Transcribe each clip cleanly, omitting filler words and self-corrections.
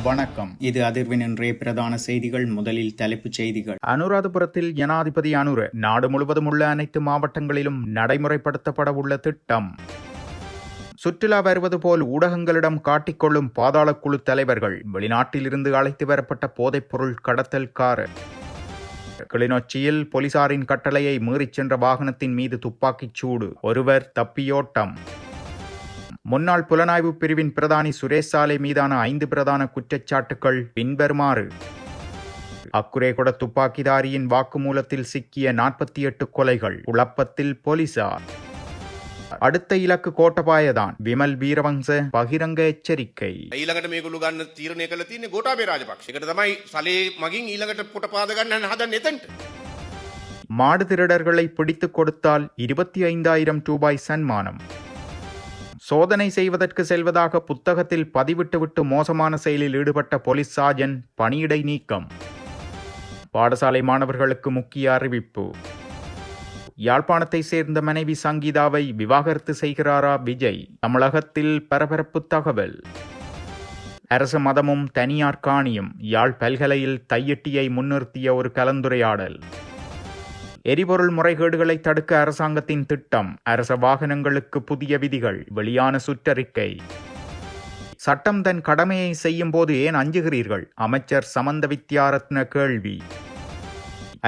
வணக்கம். இது அதிர்வின் இன்றைய பிரதான செய்திகள். முதலில் தலைப்புச் செய்திகள். அனுராதபுரத்தில் ஜனாதிபதி அனுர நாடு முழுவதும் உள்ள அனைத்து மாவட்டங்களிலும் நடைமுறைப்படுத்தப்பட உள்ள திட்டம். சுற்றுலா வருவது போல் ஊடகங்களிடம் காட்டிக்கொள்ளும் பாதாள குழு தலைவர்கள். வெளிநாட்டிலிருந்து அழைத்து வரப்பட்ட போதைப்பொருள் கடத்தல்காரர். கிளிநொச்சியில் போலீசாரின் கட்டளையை மீறிச் சென்ற வாகனத்தின் மீது துப்பாக்கிச் சூடு. ஒருவர் தப்பியோட்டம். முன்னாள் புலனாய்வு பிரிவின் பிரதானி சுரேஷ் சாலை மீதான 5 பிரதான குற்றச்சாட்டுகள் பின்வருமாறு. அக்குரேகொட துப்பாக்கிதாரியின் வாக்குமூலத்தில் சிக்கிய 48 கொலைகள். குழப்பத்தில் போலீசார். அடுத்த இலக்கு கோட்டபாயதான். விமல் வீரவங்ச பகிரங்க எச்சரிக்கை. ඊළඟට මේගොල්ලෝ ගන්න තීරණය කළා තියෙන්නේ ගෝඨාභය රාජපක්ෂ. ඒකට තමයි සලේ මගින් ඊළඟට පුටපාද ගන්න හදන්නේ එතනට. மாடு திருடர்களை பிடித்துக் கொடுத்தால் 25,000 ரூபாய் சன்மானம். சோதனை செய்வதற்கு செல்வதாக புத்தகத்தில் பதிவிட்டுவிட்டு மோசமான செயலில் ஈடுபட்ட போலீஸ் சார்ஜன் பணியிடை நீக்கம். பாடசாலை மாணவர்களுக்கு முக்கிய அறிவிப்பு. யாழ்ப்பாணத்தை சேர்ந்த மனைவி சங்கீதாவை விவாகரத்து செய்கிறாரா விஜய்? தமிழகத்தில் பரபரப்பு தகவல். அரச மதமும் தனியார் காணியும். யாழ் பல்கலையில் தையிட்டியை முன்னிறுத்திய ஒரு கலந்துரையாடல். எரிபொருள் முறைகேடுகளை தடுக்க அரசாங்கத்தின் திட்டம். அரச வாகனங்களுக்கு புதிய விதிகள். வெளியான சுற்றறிக்கை. சட்டம் தன் கடமையை செய்யும் போது ஏன் அஞ்சுகிறீர்கள்? அமைச்சர் சமந்த வித்யாரத்ன கேள்வி.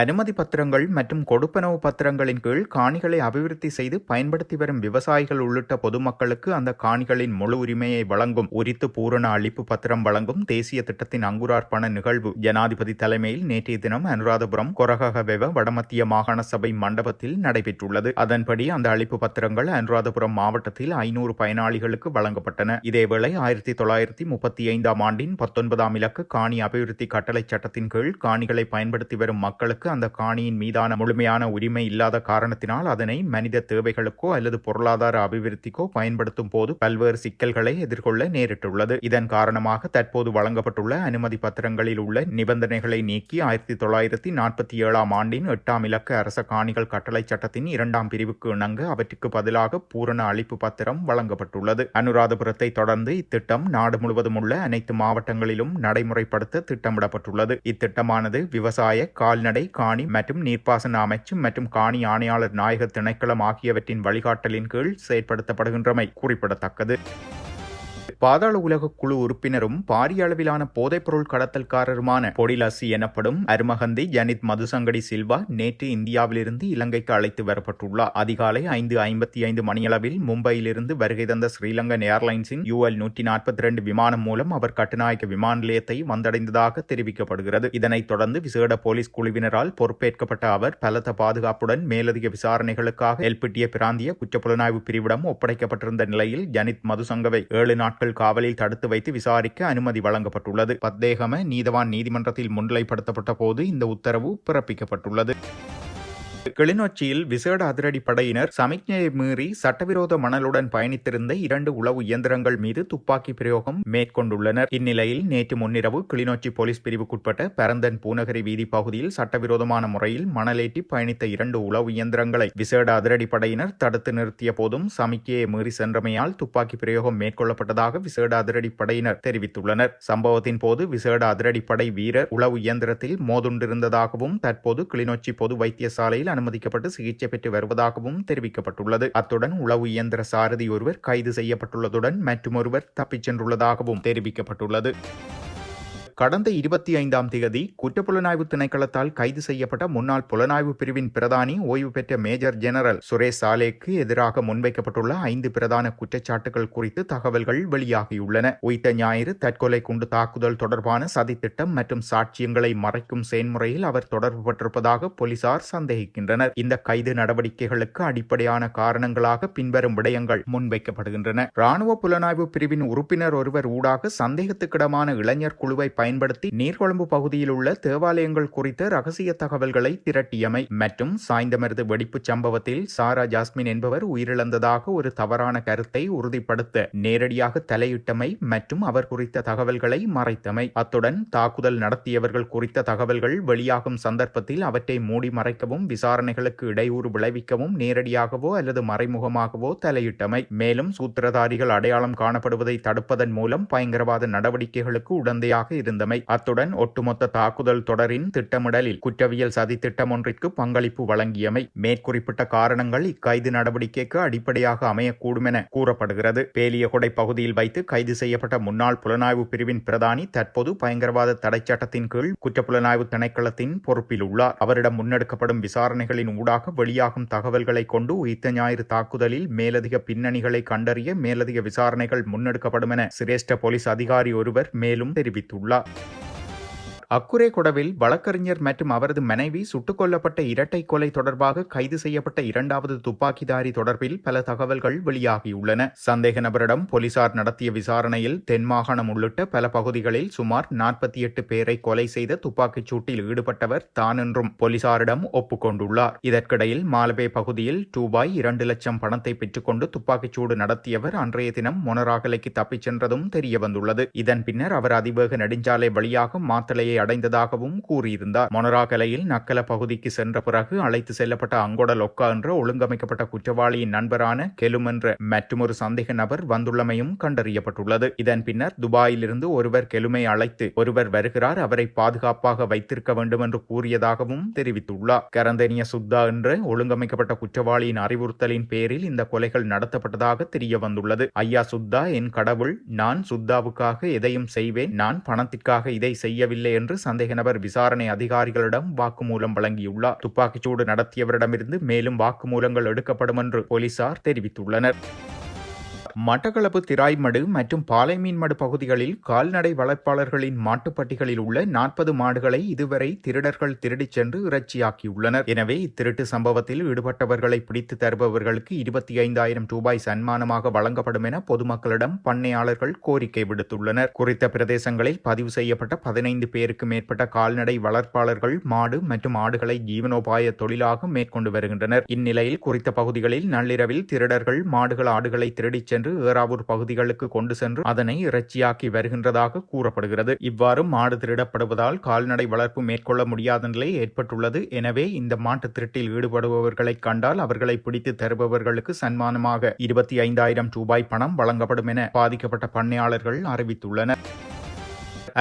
அனுமதி பத்திரங்கள் மற்றும் கொடுப்பனவு பத்திரங்களின் கீழ் காணிகளை அபிவிருத்தி செய்து பயன்படுத்தி வரும் விவசாயிகள் உள்ளிட்ட பொதுமக்களுக்கு அந்த காணிகளின் முழு உரிமையை வழங்கும் உரித்து பூரண அளிப்பு பத்திரம் வழங்கும் தேசிய திட்டத்தின் அங்குரார்ப்பண நிகழ்வு ஜனாதிபதி தலைமையில் நேற்றைய தினம் அனுராதபுரம் கொரகவெவ வடமத்திய மாகாண சபை மண்டபத்தில் நடைபெற்றுள்ளது. அதன்படி அந்த அளிப்பு பத்திரங்கள் அனுராதபுரம் மாவட்டத்தில் 500 பயனாளிகளுக்கு வழங்கப்பட்டன. இதேவேளை 1935 ஆண்டின் 19ஆம் இலக்கு காணி அபிவிருத்தி கட்டளை சட்டத்தின் கீழ் காணிகளை பயன்படுத்தி வரும் மக்களுக்கு அந்த காணியின் மீதான முழுமையான உரிமை இல்லாத காரணத்தினால் அதனை மனித தேவைகளுக்கோ அல்லது பொருளாதார அபிவிருத்திக்கோ பயன்படுத்தும் போது பல்வேறு சிக்கல்களை எதிர்கொள்ள நேரிட்டுள்ளது. இதன் காரணமாக தற்போது வழங்கப்பட்டுள்ள அனுமதி பத்திரங்களில் உள்ள நிபந்தனைகளை நீக்கி 1947ஆம் ஆண்டின் 8ஆம் இலக்க அரச காணிகள் கட்டளை சட்டத்தின் 2ஆம் பிரிவுக்கு இணங்க அவற்றுக்கு பதிலாக பூரண அளிப்பு பத்திரம் வழங்கப்பட்டுள்ளது. அனுராதபுரத்தை தொடர்ந்து இத்திட்டம் நாடு முழுவதும் உள்ள அனைத்து மாவட்டங்களிலும் நடைமுறைப்படுத்த திட்டமிடப்பட்டுள்ளது. இத்திட்டமானது விவசாய, கால்நடை, காணி மற்றும் நீர்ப்பாசன அமைச்சு மற்றும் காணி ஆணையாளர் நாயக திணைக்களம் ஆகியவற்றின் வழிகாட்டலின் கீழ் செயற்படுத்தப்படுகின்றமை குறிப்பிடத்தக்கது. பாதாள உலக குழு உறுப்பினரும் பாரிய அளவிலான போதைப்பொருள் கடத்தல்காரருமான பொடிலசி எனப்படும் அருமகந்தி ஜனித் மதுசங்கடி சில்வா நேற்று இந்தியாவிலிருந்து இலங்கைக்கு அழைத்து வரப்பட்டுள்ளார். அதிகாலை 5:55 மணியளவில் மும்பையிலிருந்து வருகை தந்த ஸ்ரீலங்கன் ஏர்லைன்ஸின் UL-142 விமானம் மூலம் அவர் கட்டுநாயக்க விமான நிலையத்தை வந்தடைந்ததாக தெரிவிக்கப்படுகிறது. இதனைத் தொடர்ந்து விசேட போலீஸ் குழுவினரால் பொறுப்பேற்கப்பட்ட அவர் பலத்த பாதுகாப்புடன் மேலதிக விசாரணைகளுக்காக எல்பிட்டிய பிராந்திய குற்றப்புலனாய்வு பிரிவிடம் ஒப்படைக்கப்பட்டிருந்த நிலையில் ஜனித் மதுசங்கவை 7 நாட்கள் காவலில் தடுத்து வைத்து விசாரிக்க அனுமதி வழங்கப்பட்டுள்ளது. பத்தேகம நீதவான் நீதிமன்றத்தில் முன்னிலைப்படுத்தப்பட்ட போது இந்த உத்தரவு பிறப்பிக்கப்பட்டுள்ளது. கிளிநொச்சியில் விசேட அதிரடி படையினர் சமிக்ஞையை மீறி சட்டவிரோத மணலுடன் பயணித்திருந்த 2 உளவு இயந்திரங்கள் மீது துப்பாக்கி பிரயோகம் மேற்கொண்டுள்ளனர். இந்நிலையில் நேற்று முன்னிரவு கிளிநொச்சி போலீஸ் பிரிவுக்குட்பட்ட பரந்தன் பூநகரி வீதி பகுதியில் சட்டவிரோதமான முறையில் மணலேற்றி பயணித்த 2 உளவு இயந்திரங்களை விசேட அதிரடி படையினர் தடுத்து நிறுத்திய போதும் சமிக்ஞையை மீறி சென்றமையால் துப்பாக்கி பிரயோகம் மேற்கொள்ளப்பட்டதாக விசேட அதிரடி படையினர் தெரிவித்துள்ளனர். சம்பவத்தின் போது விசேட அதிரடி படை வீரர் உளவு இயந்திரத்தில் மோதுண்டிருந்ததாகவும் தற்போது கிளிநொச்சி பொது வைத்தியசாலையில் அனுமதிக்கப்பட்டு சிகிச்சை பெற்று வருவதாகவும் தெரிவிக்கப்பட்டுள்ளது. அத்துடன் உளவு இயந்திர சாரதி ஒருவர் கைது செய்யப்பட்டுள்ளதுடன் மற்றொருவர் தப்பிச் சென்றுள்ளதாகவும் தெரிவிக்கப்பட்டுள்ளது. கடந்த 25ஆம் தேதி குற்றப்புலனாய்வு திணைக்களத்தால் கைது செய்யப்பட்ட முன்னாள் புலனாய்வு பிரிவின் பிரதானி ஓய்வு பெற்ற மேஜர் ஜெனரல் சுரேஷ் சாலேக்கு எதிராக முன்வைக்கப்பட்டுள்ள 5 பிரதான குற்றச்சாட்டுகள் குறித்து தகவல்கள் வெளியாகியுள்ளன. உயிர்த்த ஞாயிறு தற்கொலை குண்டு தாக்குதல் தொடர்பான சதித்திட்டம் மற்றும் சாட்சியங்களை மறைக்கும் செயல்முறையில் அவர் தொடர்பு பட்டிருப்பதாக போலீசார் சந்தேகிக்கின்றனர். இந்த கைது நடவடிக்கைகளுக்கு அடிப்படையான காரணங்களாக பின்வரும் விடயங்கள் முன்வைக்கப்படுகின்றன. ராணுவ புலனாய்வு பிரிவின் உறுப்பினர் ஒருவர் ஊடாக சந்தேகத்துக்கிடமான இளைஞர் குழுவை பயன்படுத்தி நீர்கொழும்பு பகுதியில் உள்ள தேவாலயங்கள் குறித்த ரகசிய தகவல்களை திரட்டியமை மற்றும் சாய்ந்தமருது வெடிப்புச் சம்பவத்தில் சாரா ஜாஸ்மின் என்பவர் உயிரிழந்ததாக ஒரு தவறான கருத்தை உறுதிப்படுத்த நேரடியாக தலையிட்டமை மற்றும் அவர் குறித்த தகவல்களை மறைத்தமை, அத்துடன் தாக்குதல் நடத்தியவர்கள் குறித்த தகவல்கள் வெளியாகும் சந்தர்ப்பத்தில் அவற்றை மூடி மறைக்கவும் விசாரணைகளுக்கு இடையூறு விளைவிக்கவும் நேரடியாகவோ அல்லது மறைமுகமாகவோ தலையிட்டமை, மேலும் சூத்திரதாரிகள் அடையாளம் காணப்படுவதை தடுப்பதன் மூலம் பயங்கரவாத நடவடிக்கைகளுக்கு உடந்தையாக இருந்தமை, அத்துடன் ஒட்டுமொத்த தாக்குதல் தொடரின் திட்டமிடலில் குற்றவியல் சதித்திட்டம் ஒன்றிற்கு பங்களிப்பு வழங்கியமை மேற்குறிப்பிட்ட காரணங்கள் இக்கைது நடவடிக்கைக்கு அடிப்படையாக அமையக்கூடும் என கூறப்படுகிறது. பேலியகொடை பகுதியில் வைத்து கைது செய்யப்பட்ட முன்னாள் புலனாய்வு பிரிவின் பிரதானி தற்போது பயங்கரவாத தடை சட்டத்தின் கீழ் குற்றப்புலனாய்வு திணைக்களத்தின் பொறுப்பில் உள்ளார். அவரிடம் முன்னெடுக்கப்படும் விசாரணைகளின் ஊடாக வெளியாகும் தகவல்களை கொண்டு உயிர்த்த ஞாயிறு தாக்குதலில் மேலதிக பின்னணிகளை கண்டறிய மேலதிக விசாரணைகள் முன்னெடுக்கப்படும் என சிரேஷ்ட போலீஸ் அதிகாரி ஒருவர் மேலும் தெரிவித்துள்ளார். அக்குரேகொடவில் வழக்கறிஞர் மற்றும் அவரது மனைவி சுட்டுக் கொல்லப்பட்ட இரட்டை கொலை தொடர்பாக கைது செய்யப்பட்ட இரண்டாவது துப்பாக்கிதாரி தொடர்பில் பல தகவல்கள் வெளியாகியுள்ளன. சந்தேக நபரிடம் போலீசார் நடத்திய விசாரணையில் தென்மாகாணம் உள்ளிட்ட பல பகுதிகளில் சுமார் 48 பேரை கொலை செய்த துப்பாக்கிச் சூட்டில் ஈடுபட்டவர் தான் என்றும் போலீசாரிடம் ஒப்புக்கொண்டுள்ளார். இதற்கிடையில் மாலபே பகுதியில் ரூபாய் 2 லட்சம் பணத்தை பெற்றுக்கொண்டு துப்பாக்கிச்சூடு நடத்தியவர் அன்றைய தினம் மொனராகலைக்கு தப்பிச் சென்றதும் தெரியவந்துள்ளது. இதன் பின்னர் அவர் அதிவேக நெடுஞ்சாலை வழியாக மாத்தளையை அடைந்ததாகவும் கூறியிருந்தார். மொனராகலையில் நக்கல பகுதிக்கு சென்ற பிறகு அழைத்து செல்லப்பட்ட அங்கொட லொக்கா என்ற ஒழுங்கமைக்கப்பட்ட குற்றவாளியின் நண்பரான கெலும் என்ற மற்றொரு சந்தேக நபர் வந்துள்ளமையும் கண்டறியப்பட்டுள்ளது. இதன் பின்னர் துபாயிலிருந்து ஒருவர் கெலுமை அழைத்து ஒருவர் வருகிறார், அவரை பாதுகாப்பாக வைத்திருக்க வேண்டும் என்று கூறியதாகவும் தெரிவித்துள்ளார். கரந்தனிய சுத்தா என்ற ஒழுங்கமைக்கப்பட்ட குற்றவாளியின் அறிவுறுத்தலின் பேரில் இந்த கொலைகள் நடத்தப்பட்டதாக தெரிய வந்துள்ளது. ஐயா சுத்தா என் கடவுள், நான் சுத்தாவுக்காக எதையும் செய்வேன், நான் பணத்திற்காக இதை செய்யவில்லை என்று சந்தேக நபர் விசாரணை அதிகாரிகளிடம் வாக்குமூலம் வழங்கியுள்ளார். துப்பாக்கிச்சூடு நடத்தியவரிடமிருந்து மேலும் வாக்குமூலங்கள் எடுக்கப்படும் என்று போலீசார் தெரிவித்துள்ளனர். மட்டக்களப்பு திராய்மடு மற்றும் பாலைமீன்மடு பகுதிகளில் கால்நடை வளர்ப்பாளர்களின் மாட்டுப்பட்டிகளில் உள்ள 40 மாடுகளை இதுவரை திருடர்கள் திருடிச் சென்று இறைச்சியாக்கியுள்ளனர். எனவே இத்திருட்டு சம்பவத்தில் ஈடுபட்டவர்களை பிடித்து தருபவர்களுக்கு 25,000 ரூபாய் சன்மானமாக வழங்கப்படும் என பொதுமக்களிடம் பண்ணையாளர்கள் கோரிக்கை விடுத்துள்ளனர். குறித்த பிரதேசங்களில் பதிவு செய்யப்பட்ட 15 பேருக்கு மேற்பட்ட கால்நடை வளர்ப்பாளர்கள் மாடு மற்றும் ஆடுகளை ஜீவனோபாய தொழிலாக மேற்கொண்டு வருகின்றனர். இந்நிலையில் குறித்த பகுதிகளில் நள்ளிரவில் திருடர்கள் மாடுகள் ஆடுகளை திருடிச் சென்று ஏறாவூர் பகுதிகளுக்கு கொண்டு சென்று அதனை இறைச்சியாக்கி வருகின்றதாக கூறப்படுகிறது. இவ்வாறு மாடு திருடப்படுவதால் கால்நடை வளர்ப்பு மேற்கொள்ள முடியாத நிலை ஏற்பட்டுள்ளது. எனவே இந்த மாட்டு திருட்டில் ஈடுபடுபவர்களை கண்டால் அவர்களை பிடித்து தருபவர்களுக்கு சன்மானமாக 25,000 ரூபாய் பணம் வழங்கப்படும் என பாதிக்கப்பட்ட பண்ணையாளர்கள் அறிவித்துள்ளனர்.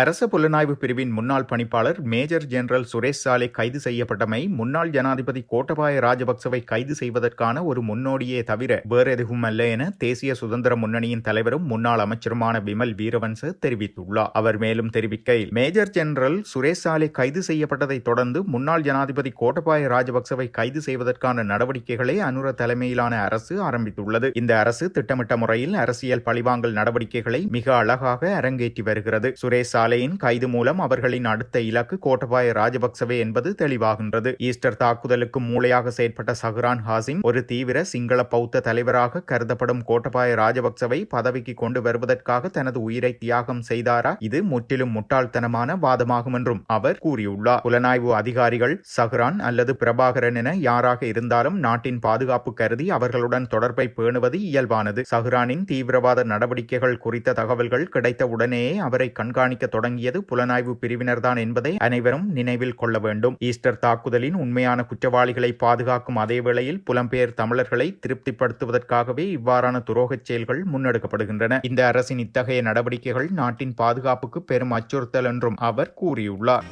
அரச புலனாய்வு பிரிவின் முன்னாள் பணிப்பாளர் மேஜர் ஜெனரல் சுரேஷ் சாலே கைது செய்யப்பட்டமை முன்னாள் ஜனாதிபதி கோட்டபாய ராஜபக்சவை கைது செய்வதற்கான ஒரு முன்னோடியே தவிர வேறெதுவும் அல்ல என தேசிய சுதந்திர முன்னணியின் தலைவரும் முன்னாள் அமைச்சருமான விமல் வீரவன்ச தெரிவித்துள்ளார். அவர் மேலும் தெரிவிக்கையில், மேஜர் ஜெனரல் சுரேஷ் சாலே கைது செய்யப்பட்டதை தொடர்ந்து முன்னாள் ஜனாதிபதி கோட்டபாய ராஜபக்சவை கைது செய்வதற்கான நடவடிக்கைகளை அனுர தலைமையிலான அரசு ஆரம்பித்துள்ளது. இந்த அரசு திட்டமிட்ட முறையில் அரசியல் பழிவாங்கல் நடவடிக்கைகளை மிக அழகாக அரங்கேற்றி வருகிறது. சுரேஷ் சாலையின் கைது மூலம் அவர்களின் அடுத்த இலக்கு கோட்டபாய ராஜபக்சவே என்பது தெளிவாகின்றது. ஈஸ்டர் தாக்குதலுக்கு மூளையாக செயற்பட்ட சஹ்ரான் ஹாசிம் ஒரு தீவிர சிங்கள பௌத்த தலைவராக கருதப்படும் கோட்டபாய ராஜபக்சவை பதவிக்கு கொண்டு வருவதற்காக தனது உயிரை தியாகம் செய்தாரா? இது முற்றிலும் முட்டாள்தனமான வாதமாகும் என்றும் அவர் கூறியுள்ளார். புலனாய்வு அதிகாரிகள் சஹ்ரான் அல்லது பிரபாகரன் என யாராக இருந்தாலும் நாட்டின் பாதுகாப்பு கருதி அவர்களுடன் தொடர்பை பேணுவது இயல்பானது. சஹ்ரானின் தீவிரவாத நடவடிக்கைகள் குறித்த தகவல்கள் கிடைத்த உடனேயே அவரை கண்காணிக்க தொடங்கியது புலனாய்வு பிரிவினர்தான் என்பதை அனைவரும் நினைவில் கொள்ள வேண்டும். ஈஸ்டர் தாக்குதலின் உண்மையான குற்றவாளிகளை பாதுகாக்கும் அதே வேளையில் புலம்பெயர் தமிழர்களை திருப்திப்படுத்துவதற்காகவே இவ்வாறான துரோகச் செயல்கள் முன்னெடுக்கப்படுகின்றன. இந்த அரசின் இத்தகைய நடவடிக்கைகள் நாட்டின் பாதுகாப்புக்கு பெரும் அச்சுறுத்தல் என்றும் அவர் கூறியுள்ளார்.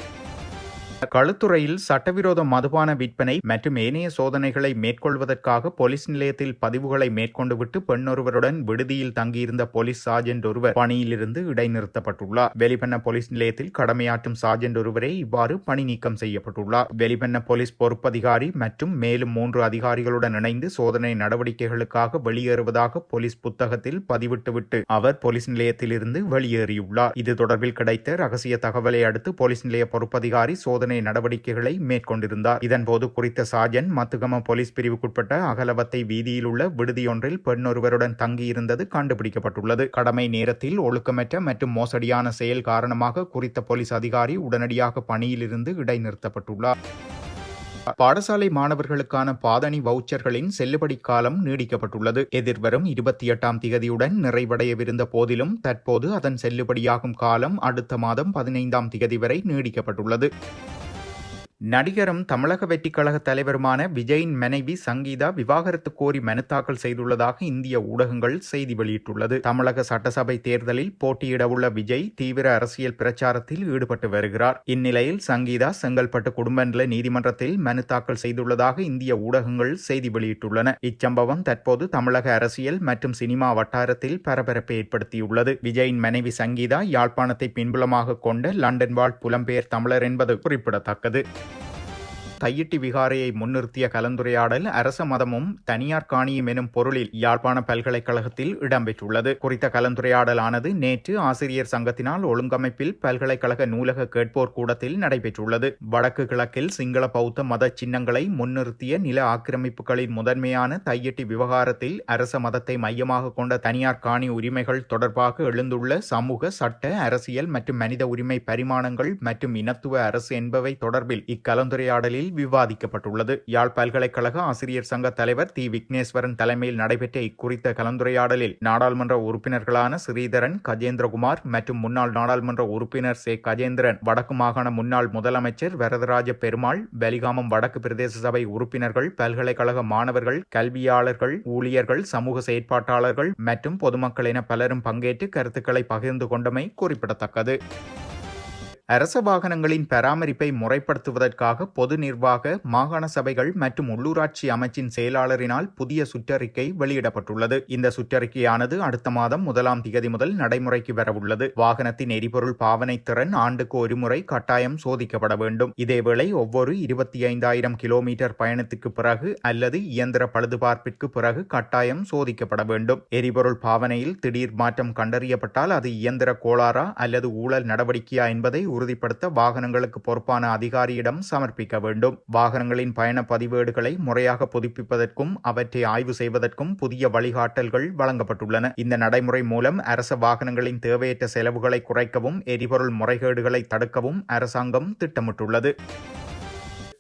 களுத்துறையில் சட்டவிரோத மதுபான விற்பனை மற்றும் ஏனைய சோதனைகளை மேற்கொள்வதற்காக போலீஸ் நிலையத்தில் பதிவுகளை மேற்கொண்டுவிட்டு பெண்ணொருவருடன் விடுதியில் தங்கியிருந்த போலீஸ் சார்ஜென்ட் ஒருவர் பணியிலிருந்து இடைநிறுத்தப்பட்டுள்ளார். வெளிப்பண்ண போலீஸ் நிலையத்தில் கடமையாற்றும் சார்ஜென்ட் ஒருவரே இவ்வாறு பணி நீக்கம் செய்யப்பட்டுள்ளார். வெளிப்பண்ண போலீஸ் பொறுப்பதிகாரி மற்றும் மேலும் 3 அதிகாரிகளுடன் இணைந்து சோதனை நடவடிக்கைகளுக்காக வெளியேறுவதாக போலீஸ் புத்தகத்தில் பதிவிட்டுவிட்டு அவர் போலீஸ் நிலையத்தில் இருந்து வெளியேறியுள்ளார். இது தொடர்பில் கிடைத்த ரகசிய தகவலை அடுத்து போலீஸ் நிலைய பொறுப்பதிகாரி சோதனை விசாரணை நடவடிக்கைகளை மேற்கொண்டிருந்தார். இதன்போது குறித்த சார்ஜன் மத்துகம போலீஸ் பிரிவுக்குட்பட்ட அகலவத்தை வீதியில் உள்ள விடுதியொன்றில் பெண்ணொருவருடன் தங்கியிருந்தது கண்டுபிடிக்கப்பட்டுள்ளது. கடமை நேரத்தில் ஒழுக்கமற்ற மற்றும் மோசடியான செயல் காரணமாக குறித்த போலீஸ் அதிகாரி உடனடியாக பணியிலிருந்து இடைநிறுத்தப்பட்டுள்ளார். பாடசாலை மாணவர்களுக்கான பாதணி வவுச்சர்களின் செல்லுபடி காலம் நீடிக்கப்பட்டுள்ளது. எதிர்வரும் 28ஆம் திகதியுடன் நிறைவடையவிருந்த போதிலும் தற்போது அதன் செல்லுபடியாகும் காலம் அடுத்த மாதம் 15ஆம் திகதி வரை நீடிக்கப்பட்டுள்ளது. நடிகரும் தமிழக வெற்றிக் கழக தலைவருமான விஜயின் மனைவி சங்கீதா விவாகரத்து கோரி மனு தாக்கல் செய்துள்ளதாக இந்திய ஊடகங்கள் செய்தி வெளியிட்டுள்ளது. தமிழக சட்டசபை தேர்தலில் போட்டியிடவுள்ள விஜய் தீவிர அரசியல் பிரச்சாரத்தில் ஈடுபட்டு வருகிறார். இந்நிலையில் சங்கீதா செங்கல்பட்டு குடும்ப நல நீதிமன்றத்தில் மனு தாக்கல் செய்துள்ளதாக இந்திய ஊடகங்கள் செய்தி வெளியிட்டுள்ளன. இச்சம்பவம் தற்போது தமிழக அரசியல் மற்றும் சினிமா வட்டாரத்தில் பரபரப்பை ஏற்படுத்தியுள்ளது. விஜயின் மனைவி சங்கீதா யாழ்ப்பாணத்தை பின்புலமாக கொண்ட லண்டன் வாழ் புலம்பெயர் தமிழர் என்பது குறிப்பிடத்தக்கது. தையிட்டி விகாரையை முன்னிறுத்திய கலந்துரையாடல் அரச மதமும் தனியார் காணியும் எனும் பொருளில் யாழ்ப்பாண பல்கலைக்கழகத்தில் இடம்பெற்றுள்ளது. குறித்த கலந்துரையாடலானது நேற்று ஆசிரியர் சங்கத்தினால் ஒழுங்கமைப்பில் பல்கலைக்கழக நூலக கேட்போர் கூடத்தில் நடைபெற்றுள்ளது. வடக்கு கிழக்கில் சிங்கள பௌத்த மத சின்னங்களை முன்னிறுத்திய நில ஆக்கிரமிப்புகளின் முதன்மையான தையிட்டி விவகாரத்தில் அரச மதத்தை மையமாக கொண்ட தனியார் காணி உரிமைகள் தொடர்பாக எழுந்துள்ள சமூக, சட்ட, அரசியல் மற்றும் மனித உரிமை பரிமாணங்கள் மற்றும் இனத்துவ அரசு என்பவை தொடர்பில் இக்கலந்துரையாடலில் விவாதிக்கப்பட்டுள்ளது. யாழ் பல்கலைக்கழக ஆசிரியர் சங்க தலைவர் தி. விக்னேஸ்வரன் தலைமையில் நடைபெற்ற இக்குறித்த கலந்துரையாடலில் நாடாளுமன்ற உறுப்பினர்களான ஸ்ரீதரன், கஜேந்திரகுமார் மற்றும் முன்னாள் நாடாளுமன்ற உறுப்பினர் சே. கஜேந்திரன், வடக்கு மாகாண முன்னாள் முதலமைச்சர் வரதராஜ பெருமாள், பலிகாமம் வடக்கு பிரதேச சபை உறுப்பினர்கள், பல்கலைக்கழக மாணவர்கள், கல்வியாளர்கள், ஊழியர்கள், சமூக செயற்பாட்டாளர்கள் மற்றும் பொதுமக்கள் என பலரும் பங்கேற்று கருத்துக்களை பகிர்ந்து கொண்டமை குறிப்பிடத்தக்கது. அரச வாகனங்களின் பராமரிப்பை முறைப்படுத்துவதற்காக பொது நிர்வாக, மாகாண சபைகள் மற்றும் உள்ளூராட்சி அமைச்சின் செயலாளரினால் புதிய சுற்றறிக்கை வெளியிடப்பட்டுள்ளது. இந்த சுற்றறிக்கையானது அடுத்த மாதம் 1ஆம் திகதி முதல் நடைமுறைக்கு வரவுள்ளது. வாகனத்தின் எரிபொருள் பாவனை திறன் ஆண்டுக்கு ஒருமுறை கட்டாயம் சோதிக்கப்பட வேண்டும். இதேவேளை ஒவ்வொரு 25,000 கிலோமீட்டர் பயணத்திற்கு பிறகு அல்லது இயந்திர பழுதுபார்ப்பிற்கு பிறகு கட்டாயம் சோதிக்கப்பட வேண்டும். எரிபொருள் பாவனையில் திடீர் மாற்றம் கண்டறியப்பட்டால் அது இயந்திர கோளாறா அல்லது ஊழல் நடவடிக்கையா என்பதை உறுதிப்படுத்த வாகனங்களுக்கு பொறுப்பான அதிகாரியிடம் சமர்ப்பிக்க வேண்டும். வாகனங்களின் பயண பதிவேடுகளை முறையாக புதுப்பிப்பதற்கும் அவற்றை ஆய்வு செய்வதற்கும் புதிய வழிகாட்டல்கள் வழங்கப்பட்டுள்ளன. இந்த நடைமுறை மூலம் அரச வாகனங்களின் தேவையற்ற செலவுகளை குறைக்கவும் எரிபொருள் முறைகேடுகளை தடுக்கவும் அரசாங்கம் திட்டமிட்டுள்ளது.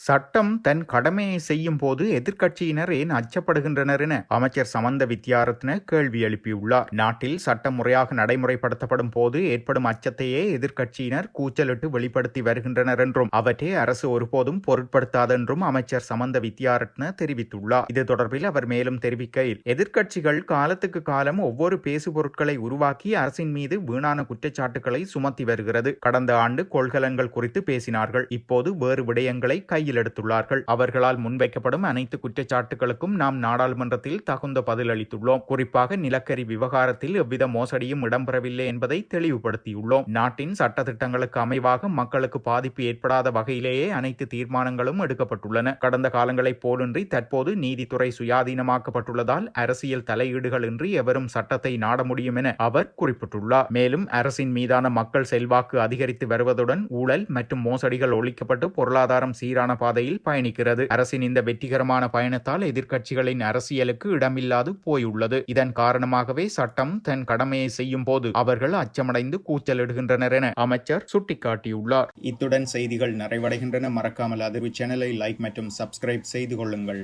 சட்டம் தன் கடமையை செய்யும் போது எதிர்க்கட்சியினர் ஏன் அச்சப்படுகின்றனர் என அமைச்சர் சமந்த வித்யாரத்ன கேள்வி எழுப்பியுள்ளார். நாட்டில் சட்டம் முறையாக நடைமுறைப்படுத்தப்படும் போது ஏற்படும் அச்சத்தையே எதிர்க்கட்சியினர் கூச்சலிட்டு வெளிப்படுத்தி வருகின்றனர் என்றும் அவற்றை அரசு ஒருபோதும் பொருட்படுத்தாதென்றும் அமைச்சர் சமந்த வித்யாரத்ன தெரிவித்துள்ளார். இது தொடர்பில் அவர் மேலும் தெரிவிக்கையில், எதிர்க்கட்சிகள் காலத்துக்கு காலம் ஒவ்வொரு பேசுபொருட்களை உருவாக்கி அரசின் மீது வீணான குற்றச்சாட்டுகளை சுமத்தி வருகிறது. கடந்த ஆண்டு கொள்கலன்கள் குறித்து பேசினார்கள். இப்போது வேறு விடயங்களை கையில் எடுத்துள்ளார்கள். அவர்களால் முன்வைக்கப்படும் அனைத்து குற்றச்சாட்டுகளுக்கும் நாம் நாடாளுமன்றத்தில் தகுந்த பதில் அளித்துள்ளோம். குறிப்பாக நிலக்கரி விவகாரத்தில் எவ்வித மோசடியும் இடம்பெறவில்லை என்பதை தெளிவுபடுத்தியுள்ளோம். நாட்டின் சட்டத்திட்டங்களுக்கு அமைவாக மக்களுக்கு பாதிப்பு ஏற்படாத வகையிலேயே அனைத்து தீர்மானங்களும் எடுக்கப்பட்டுள்ளன. கடந்த காலங்களைப் போலின்றி தற்போது நீதித்துறை சுயாதீனமாக்கப்பட்டுள்ளதால் அரசியல் தலையீடுகள் இன்றி எவரும் சட்டத்தை நாட முடியும் என அவர் குறிப்பிட்டுள்ளார். மேலும் அரசின் மீதான மக்கள் செல்வாக்கு அதிகரித்து வருவதுடன் ஊழல் மற்றும் மோசடிகள் ஒழிக்கப்பட்டு பொருளாதாரம் சீரான பாதையில் பயணிக்கிறது. அரசின் இந்த வெற்றிகரமான பயணத்தால் எதிர்க்கட்சிகளின் அரசியலுக்கு இடமில்லாது போயுள்ளது. இதன் காரணமாகவே சட்டம் தன் கடமையை செய்யும் போது அவர்கள் அச்சமடைந்து கூச்சலிடுகின்றனர் என அமைச்சர் சுட்டிக்காட்டியுள்ளார். இத்துடன் செய்திகள் நிறைவடைகின்றன. மறக்காமல் அதிர்வு சேனலை லைக் மற்றும் சப்ஸ்கிரைப் செய்து கொள்ளுங்கள்.